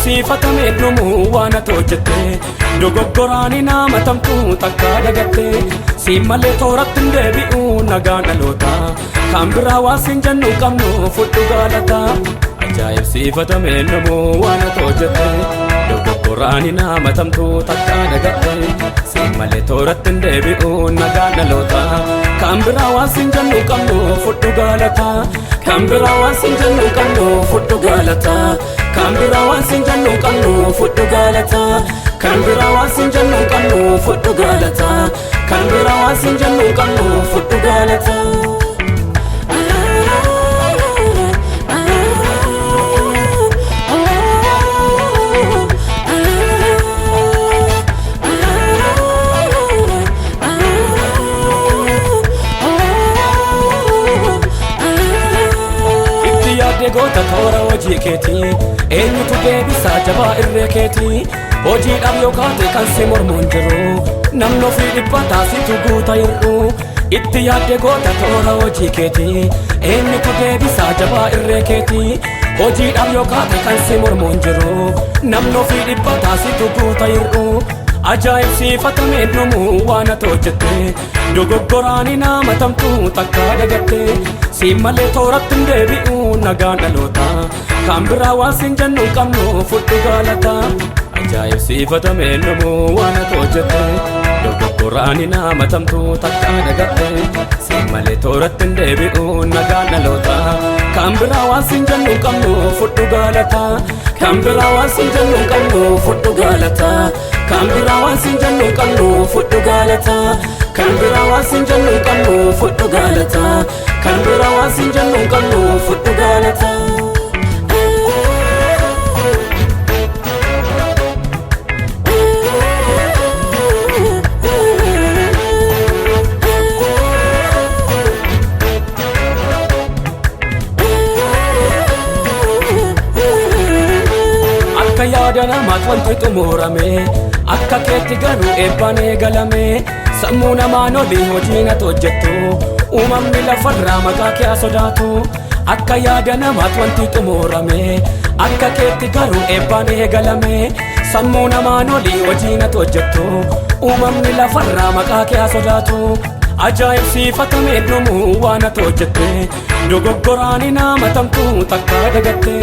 ajaa'ibsiifatame dhumuu waan ati hojjette dogoggoraani nama tamtuu takka dagatte siin malee tooratti hin deebi'u nagaan dhaloota kan biraa waan siin jennu qabnu fudhu galata ajaa'ibsiifatame dhumuu waan ati hojjette dogoggoraani nama tamtuu takka dagatte siin malee tooratti hin deebi'u nagaan dhaloota kan biraa waan siin jennu qabnu fudhu galata kan biraa waan siin jennu qabnu fudhu galata kan biraa waan siin jennu qabnu fudhu galata kan biraa waan siin jennu qabnu fudhu galata kan biraa waan siin jennu qabnu fudhu galata goota toora hojii keetii eenyutu deebisaa jabaa irree keetii hojiidhaaf yoo kaate kan si mormuun jiru namni ofii dhiphataa situ guuta hir'u itti yaadde goota toora hojii keetii eenyutu deebisaa jabaa irree keetii hojiidhaaf yoo kaate kan si mormuun jiru namni ofii dhiphataa situ guuta hir'u ajaa'ibsiifatame dhumuu waan ati hojjette dogoggoraani nama tamtuu takka dagatte siin malee tooratti hin deebi'u nagaan dhaloota kan biraa waan siin jennu qabnu fudhu galata ajaa'ibsiifatame dhumuu waan ati hojjette dogoggoraani nama tamtuu takka dagatte siin malee tooratti hin deebi'u nagaan dhaloota kan biraa waan siin jennu qabnu fudhu galata kan biraa waan siin jennu qabnu fudhu galata kan biraa waan siin jennu qabnu fudhu galata kan biraa waan siin jennu qabnu fudhu galata kan biraa waan siin jennu qabnu fudhu galata akka yaada namaat wanti xumurame akka keetti garuu eebbaan eegalame sammuu namaan olii hojiin ati hojjettu uumamni lafarraa maqaa kee sodaatu akka yaada namaat wanti xumurame akka keetti garuu eebbaan eegalame sammuu namaan olii hojiin ati hojjettu uumamni lafarraa maqaa kee sodaatu ajaa'ibsiifatame dhumuu waan ati hojjette dogoggoraani nama tamtuu takka dagatte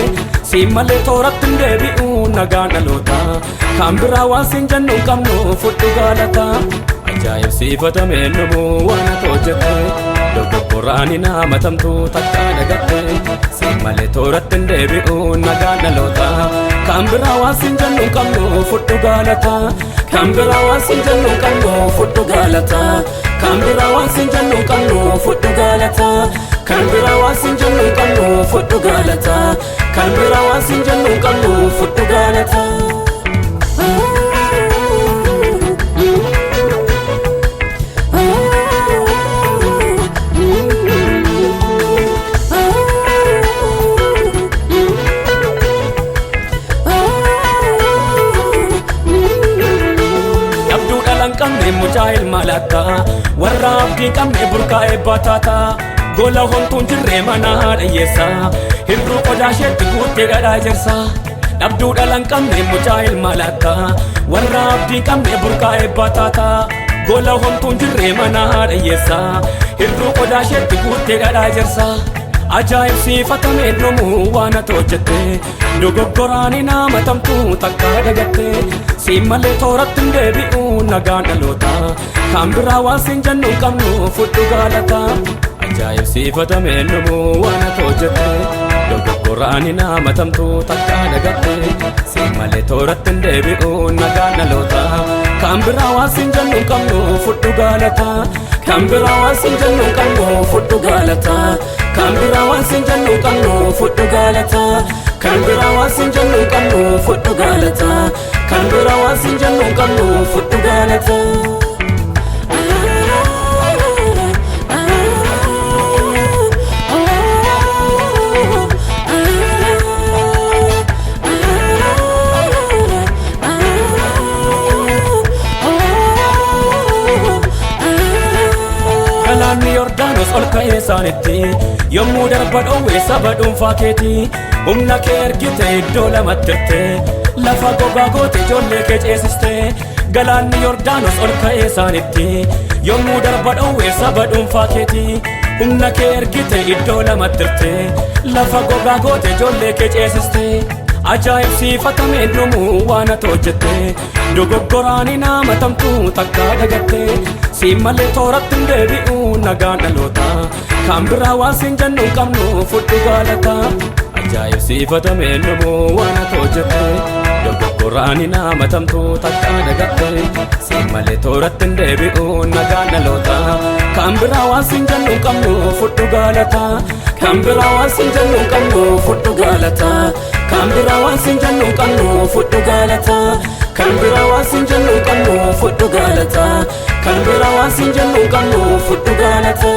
siin malee tooratti hin deebi'u nagaan dhaloota kan biraa waan siin jennu qabnu fudhu galata ajaa'ibsiifatame dhumuu waan ati hojjette dogoggoraani nama tamtuu takka dagatte siin malee tooratti hin deebi'u nagaan dhaloota kan biraa waan siin jennu qabnu fudhu galata kan biraa waan siin jennu qabnu fudhu galata kan biraa waan siin jennu qabnu fudhu galata kan biraa waan siin jennu qabnu fudhu galata kan biraa waan siin jennu qabnu fudhu galata qabne mucaa ilma laata warra abdii qabne burqaa'ee baataata gola homtuun jirree mana dhiyyeessa hirruu qodaa isheetti guuttee dhadhaa jirsa dhabduu dhalan qabne mucaa ilma laata warra abdii qabne burqaa'ee baataata gola homtuun jirree mana dhiyyeessa hirruu qodaa isheetti guuttee dhadhaa jirsa ajaa'ibsiifatame dhumuu waan ati hojjette dogoggoraani nama tamtuu takka dagatte siin malee tooratti hin deebi'u nagaan dhaloota kan biraa waan siin jennu qabnu fudhu galata ajaa'ibsiifatame dhumuu waan ati hojjette dogoggoraani nama tamtuu takka dagatte siin malee tooratti hin deebi'u nagaan dhaloota kan biraa waan siin jennu qabnu fudhu galata kan biraa waan siin jennu qabnu fudhu galata kan biraa waan siin jennu qabnu fudhu galata kan biraa waan siin jennu qabnu fudhu galata kan biraa waan siin jennu qabnu fudhu galata Yordaanos ol ka'ee isaanitti yommuu darba dhoowwee saba dhuunfaa keetii humna kee ergite iddoo lamatti hirte lafa gogaa goote ijoollee kee ceesiste galaanni Yordaanos ol ka'ee isaanitti yommuu darba dhowwee saba dhuunfaa keetii humna kee ergite iddoo lamatti hirte lafa gogaa goote ijoollee kee ceesiste ajaa'ibsiifatamee dhumuu waan ati hojjette dogoggoraan hin hamatamtu takka dagatte siin malee tooratti hin deebi'u nagaan dhaloota kan biraa waan siin jennu hin qabnu fudhu galata ajaa'ibsiifatamee dhumuu waan ati hojjette dogoggoraan hin hamatamtu takka dagatte siin malee tooratti hin deebi'u nagaan dhaloota kan biraa waan siin jennu hin qabnu fudhu galata kan biraa waan siin jennu hin qabnu fudhu galata kan biraa waan siin jennu hin qabnu fudhu galata kan biraa waan siin jennu hin qabnu fudhu galata kan biraa waan siin jennu hin qabnu fudhu galata